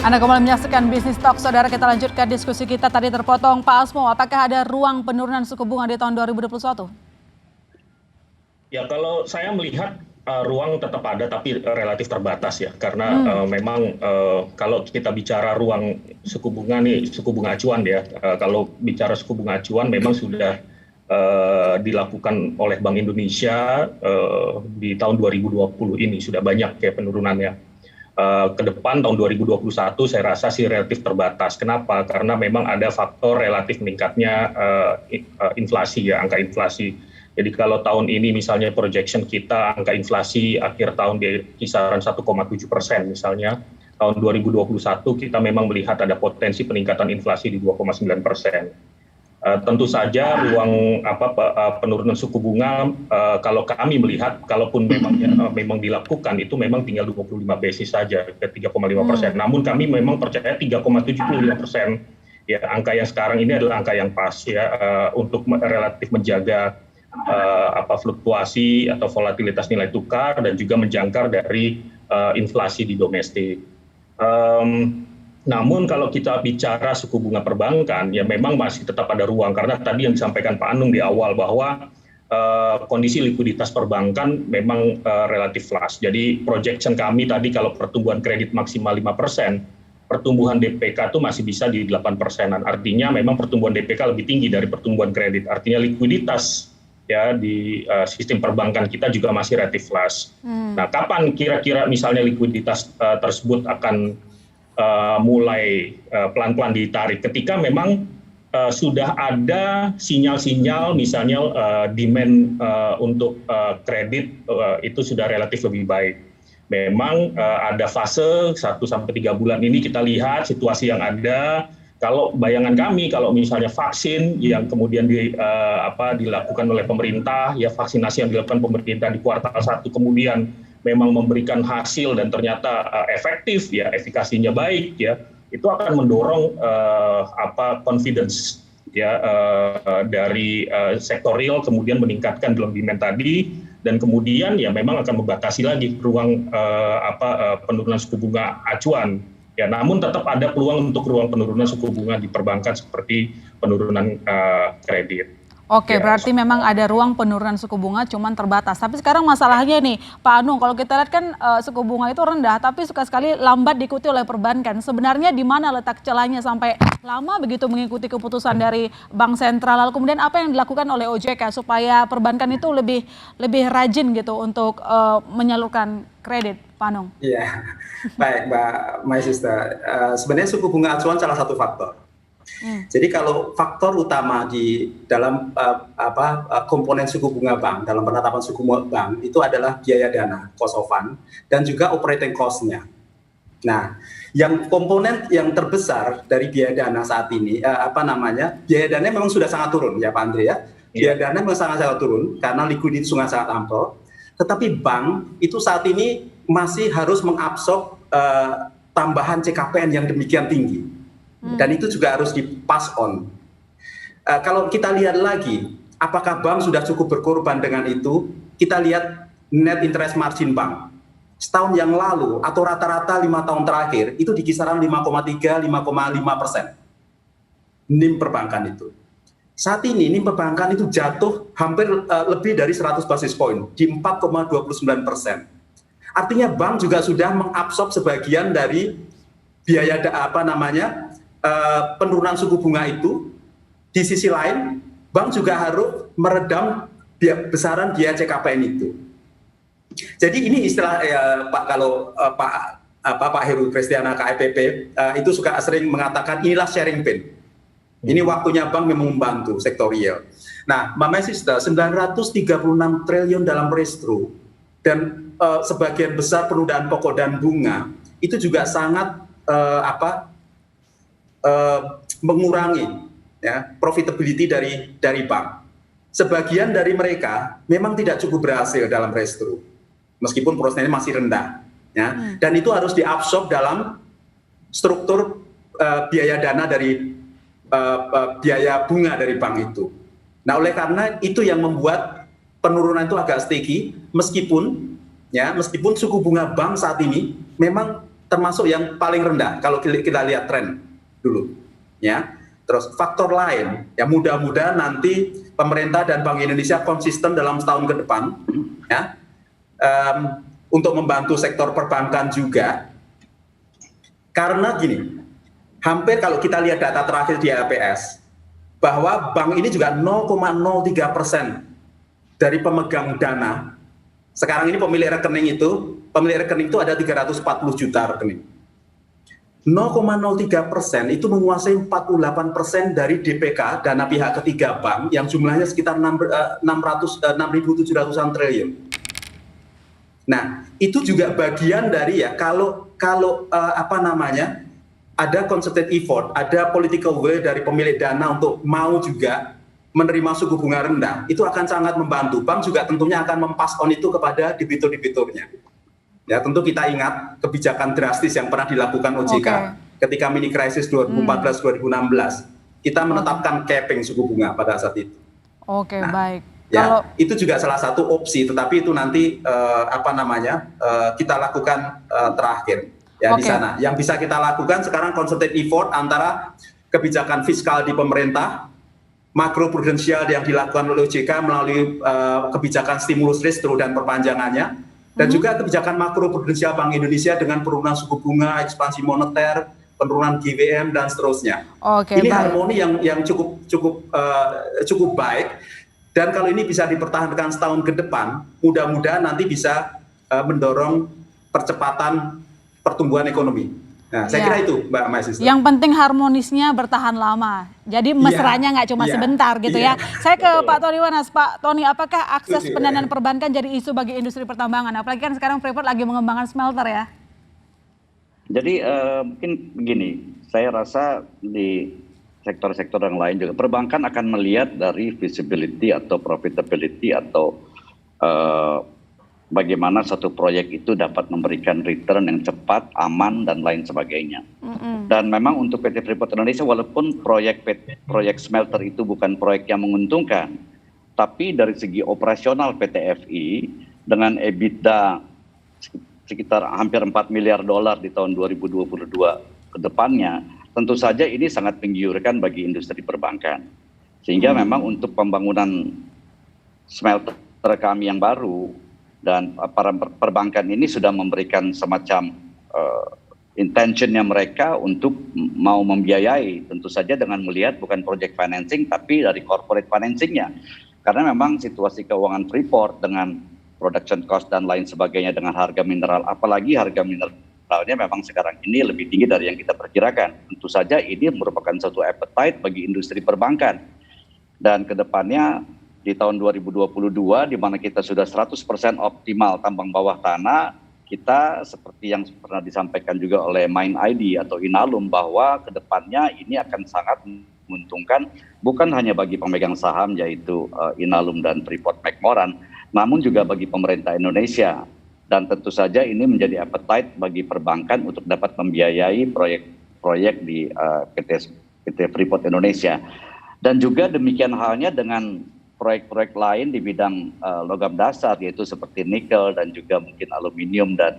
Anda kembali menyaksikan Business Talk, saudara. Kita lanjutkan diskusi kita. Tadi terpotong, Pak Asmo, apakah ada ruang penurunan suku bunga di tahun 2021? Ya, kalau saya melihat ruang tetap ada, tapi relatif terbatas ya, karena memang kalau kita bicara ruang suku bunga nih, suku bunga acuan ya, kalau bicara suku bunga acuan memang sudah dilakukan oleh Bank Indonesia di tahun 2020 ini sudah banyak ya penurunannya. Ke depan tahun 2021 saya rasa sih relatif terbatas. Kenapa? Karena memang ada faktor relatif meningkatnya inflasi ya, angka inflasi. Jadi kalau tahun ini misalnya projection kita angka inflasi akhir tahun di kisaran 1,7% misalnya, tahun 2021 kita memang melihat ada potensi peningkatan inflasi di 2,9%. Tentu saja ruang penurunan suku bunga kalau kami melihat, kalaupun memang dilakukan itu memang tinggal 25 basis saja ke 3,5%. Namun kami memang percaya 3,75%. Ya, angka yang sekarang ini adalah angka yang pas ya untuk relatif menjaga fluktuasi atau volatilitas nilai tukar dan juga menjangkar dari inflasi di domestik. Namun kalau kita bicara suku bunga perbankan, ya memang masih tetap ada ruang, karena tadi yang disampaikan Pak Anung di awal bahwa kondisi likuiditas perbankan memang relatif flush. Jadi projection kami tadi kalau pertumbuhan kredit maksimal 5%, pertumbuhan DPK itu masih bisa di 8%. Artinya memang pertumbuhan DPK lebih tinggi dari pertumbuhan kredit. Artinya likuiditas ya di sistem perbankan kita juga masih relatif flush. Nah, kapan kira-kira misalnya likuiditas tersebut akan mulai pelan-pelan ditarik ketika memang sudah ada sinyal-sinyal misalnya demand untuk kredit itu sudah relatif lebih baik. Memang ada fase 1-3 bulan ini kita lihat situasi yang ada. Kalau bayangan kami, kalau misalnya vaksin yang kemudian dilakukan oleh pemerintah, ya vaksinasi yang dilakukan pemerintah di kuartal 1 kemudian memang memberikan hasil dan ternyata efektif ya, efikasinya baik ya, itu akan mendorong confidence ya dari sektor real, kemudian meningkatkan demand tadi, dan kemudian ya memang akan membatasi lagi ruang penurunan suku bunga acuan. Ya, namun tetap ada peluang untuk ruang penurunan suku bunga di perbankan seperti penurunan kredit. Oke, berarti memang ada ruang penurunan suku bunga, cuman terbatas. Tapi sekarang masalahnya nih, Pak Anung, kalau kita lihat kan suku bunga itu rendah, tapi suka sekali lambat diikuti oleh perbankan. Sebenarnya di mana letak celahnya sampai lama begitu mengikuti keputusan dari Bank Sentral? Lalu kemudian apa yang dilakukan oleh OJK supaya perbankan itu lebih rajin gitu untuk menyalurkan kredit, Pak Anung? Iya, baik Mbak Maisista. Sebenarnya suku bunga acuan salah satu faktor. Jadi kalau faktor utama di dalam komponen suku bunga bank, dalam penetapan suku bunga bank itu adalah biaya dana, cost of fund, dan juga operating cost-nya. Nah, yang komponen yang terbesar dari biaya dana saat ini, biaya dana memang sudah sangat turun ya Pak Andre ya. Biaya dana memang sangat turun karena likuiditas sangat ample. Tetapi bank itu saat ini masih harus mengabsorb tambahan CKPN yang demikian tinggi. Dan itu juga harus di-pass on. Kalau kita lihat lagi, apakah bank sudah cukup berkorban dengan itu? Kita lihat net interest margin bank. Setahun yang lalu atau rata-rata 5 tahun terakhir itu di kisaran 5,3-5,5%. NIM perbankan itu. Saat ini NIM perbankan itu jatuh hampir lebih dari 100 basis point di 4,29%. Artinya bank juga sudah mengabsorb sebagian dari biaya penurunan suku bunga itu. Di sisi lain, bank juga harus meredam besaran biaya CKPN itu. Jadi ini istilah Pak, kalau Pak Heru Kristiana KEPP itu suka sering mengatakan inilah sharing pain. Ini waktunya bank memang membantu sektor real. Nah, Mbak Maisista, 936 triliun dalam restro dan sebagian besar penundaan pokok dan bunga itu juga sangat mengurangi ya profitability dari bank. Sebagian dari mereka memang tidak cukup berhasil dalam restro, meskipun prosesnya masih rendah, ya. Dan itu harus diabsorb dalam struktur biaya dana dari biaya bunga dari bank itu. Nah, oleh karena itu yang membuat penurunan itu agak sticky, meskipun suku bunga bank saat ini memang termasuk yang paling rendah kalau kita lihat tren dulu, ya. Terus faktor lain, ya mudah-mudahan nanti pemerintah dan Bank Indonesia konsisten dalam setahun ke depan, ya, untuk membantu sektor perbankan juga. Karena gini, hampir kalau kita lihat data terakhir di LPS, bahwa bank ini juga 0,03% dari pemegang dana. Sekarang ini pemilik rekening itu ada 340 juta rekening. 0,03% itu menguasai 48% dari DPK, dana pihak ketiga bank, yang jumlahnya sekitar 6.700-an triliun. Nah, itu juga bagian dari ya kalau ada concerted effort, ada political will dari pemilik dana untuk mau juga menerima suku bunga rendah, itu akan sangat membantu. Bank juga tentunya akan mempass on itu kepada debitur-debiturnya. Ya, tentu kita ingat kebijakan drastis yang pernah dilakukan OJK ketika mini krisis 2014-2016. Kita menetapkan capping suku bunga pada saat itu. Baik. Ya, itu juga salah satu opsi, tetapi itu nanti kita lakukan terakhir ya di sana. Yang bisa kita lakukan sekarang concerted effort antara kebijakan fiskal di pemerintah, makro prudensial yang dilakukan oleh OJK melalui kebijakan stimulus restro dan perpanjangannya, dan juga kebijakan makro prudensial Bank Indonesia dengan penurunan suku bunga, ekspansi moneter, penurunan GWM dan seterusnya. Ini harmoni yang cukup baik. Dan kalau ini bisa dipertahankan setahun ke depan, mudah-mudahan nanti bisa mendorong percepatan pertumbuhan ekonomi. Nah, saya kira itu, Mbak Maisista. Yang penting harmonisnya bertahan lama. Jadi mesranya nggak cuma sebentar gitu ya. Saya ke Pak Tony Wenas. Pak Tony, apakah akses pendanaan perbankan jadi isu bagi industri pertambangan? Apalagi kan sekarang Freeport lagi mengembangkan smelter ya. Jadi mungkin begini, saya rasa di sektor-sektor yang lain juga perbankan akan melihat dari visibility atau profitability atau bagaimana satu proyek itu dapat memberikan return yang cepat, aman dan lain sebagainya. Dan memang untuk PT Freeport Indonesia walaupun proyek smelter itu bukan proyek yang menguntungkan, tapi dari segi operasional PT FI dengan EBITDA sekitar hampir $4 miliar di tahun 2022 ke depannya, tentu saja ini sangat menggiurkan bagi industri perbankan. Sehingga memang untuk pembangunan smelter kami yang baru dan para perbankan ini sudah memberikan semacam intentionnya mereka untuk mau membiayai, tentu saja dengan melihat bukan project financing tapi dari corporate financingnya. Karena memang situasi keuangan Freeport dengan production cost dan lain sebagainya dengan harga mineral, apalagi harga mineralnya memang sekarang ini lebih tinggi dari yang kita perkirakan. Tentu saja ini merupakan suatu appetite bagi industri perbankan. Dan kedepannya di tahun 2022 di mana kita sudah 100% optimal tambang bawah tanah, kita seperti yang pernah disampaikan juga oleh Mind ID atau Inalum bahwa kedepannya ini akan sangat menguntungkan bukan hanya bagi pemegang saham yaitu Inalum dan Freeport McMoran, namun juga bagi pemerintah Indonesia. Dan tentu saja ini menjadi appetite bagi perbankan untuk dapat membiayai proyek-proyek di PT Freeport Indonesia. Dan juga demikian halnya dengan proyek-proyek lain di bidang logam dasar, yaitu seperti nikel dan juga mungkin aluminium dan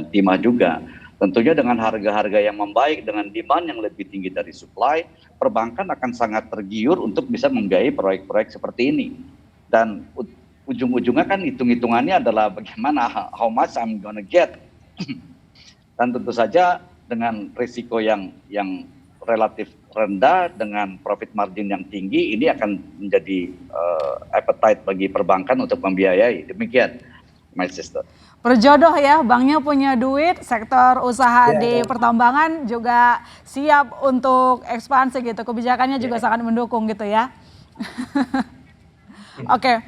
timah juga. Tentunya dengan harga-harga yang membaik, dengan demand yang lebih tinggi dari supply, perbankan akan sangat tergiur untuk bisa membiayai proyek-proyek seperti ini. Dan ujung-ujungnya kan hitung-hitungannya adalah bagaimana how much I'm gonna get. Dan tentu saja dengan risiko yang relatif rendah dengan profit margin yang tinggi, ini akan menjadi appetite bagi perbankan untuk membiayai. Demikian, my sister. Berjodoh ya, banknya punya duit, sektor usaha di pertambangan juga siap untuk ekspansi gitu. Kebijakannya juga sangat mendukung gitu ya. Oke.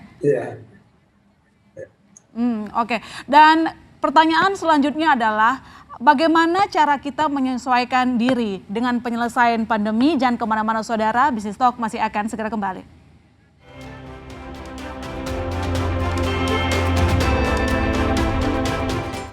Oke. Dan pertanyaan selanjutnya adalah bagaimana cara kita menyesuaikan diri dengan penyelesaian pandemi? Jangan kemana-mana saudara, Bisnis Talk masih akan segera kembali.